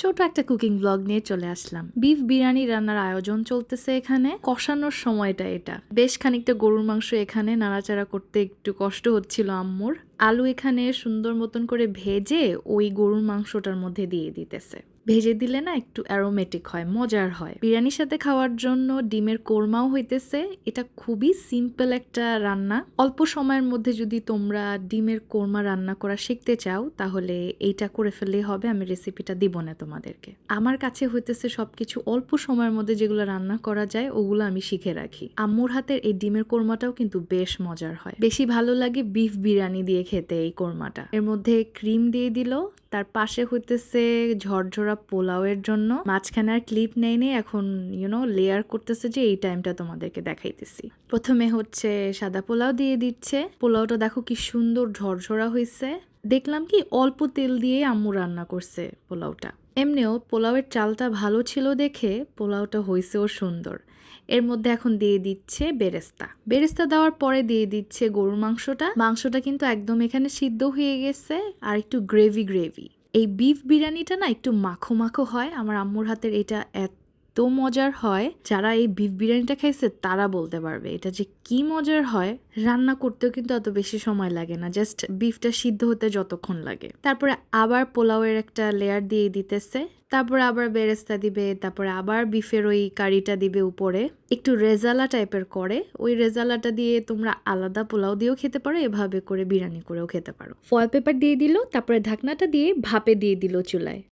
ছোট একটা cooking blog নিয়ে চলে আসলাম। বিফ বিরিয়ানি রান্নার আয়োজন চলতেছে এখানে। কষানোর সময়টা এটা। বেশ খানিকটা গরুর মাংস এখানে নাড়াচাড়া করতে একটু কষ্ট হচ্ছিল আম্মুর। আলু এখানে সুন্দর মতন করে ভেজে ওই গরুর মাংসটার মধ্যে দিয়ে দিতেছে। ভেজে দিলে না একটু অ্যারোমেটিক হয়, মজার হয়। বিরিয়ানির সাথে খাওয়ার জন্য ডিমের কোরমাও হইতেছে। এটা খুবই সিম্পল একটা রান্না। অল্প সময়ের মধ্যে যদি তোমরা ডিমের কোরমা রান্না করা শিখতে চাও তাহলে এইটা করে ফেললেই হবে। আমি রেসিপিটা দিব না তোমাদেরকে। আমার কাছে হইতেছে সবকিছু অল্প সময়ের মধ্যে যেগুলো রান্না করা যায় ওগুলো আমি শিখে রাখি। আম্মুর হাতের এই ডিমের কোরমাটাও কিন্তু বেশ মজার হয়। বেশি ভালো লাগে বিফ বিরিয়ানি দিয়ে খেতে এই কোরমাটা। এর মধ্যে ক্রিম দিয়ে দিল, তার পাশে হইতেছে ঝরঝরা পোলাওয়ের জন্য মাঝখানে আর ক্লিপ নেই এখন লেয়ার করতেছে যে এই টাইমটা তোমাদেরকে দেখাইতেছি। প্রথমে হচ্ছে সাদা পোলাও দিয়ে দিচ্ছে। পোলাওটা দেখো কি সুন্দর ঝরঝরা হয়েছে। দেখলাম কি অল্প তেল দিয়ে আম্মু রান্না করছে পোলাওটা। এমনিও পোলাওয়ের চালটা ভালো ছিল দেখে পোলাওটা হয়েছেও সুন্দর। এর মধ্যে এখন দিয়ে দিচ্ছে বেরেস্তা। বেরেস্তা দেওয়ার পরে দিয়ে দিচ্ছে গরুর মাংসটা কিন্তু একদম এখানে সিদ্ধ হয়ে গেছে আর একটু গ্রেভি গ্রেভি। এই বিফ বিরিয়ানিটা না একটু মাখো মাখো হয়। আমার আম্মুর হাতের এটা এত মজার হয়, যারা এই বিফ বিরিয়ানিটা খাইছে তারা বলতে পারবে এটা যে কি মজার হয়। রান্না করতেও কিন্তু অত বেশি সময় লাগে না, জাস্ট বিফটা সিদ্ধ হতে যতক্ষণ লাগে। তারপরে আবার পোলাওয়ের একটা লেয়ার দিয়ে দিতেছে, তারপরে আবার বেরেস্তা দিবে, তারপরে আবার বিফের ওই কারিটা দিবে উপরে। একটু রেজালা টাইপের করে, ওই রেজালাটা দিয়ে তোমরা আলাদা পোলাও দিয়েও খেতে পারো, এভাবে করে বিরিয়ানি করেও খেতে পারো। ফয়েল পেপার দিয়ে দিল, তারপরে ঢাকনাটা দিয়ে ভাপে দিয়ে দিল চুলায়।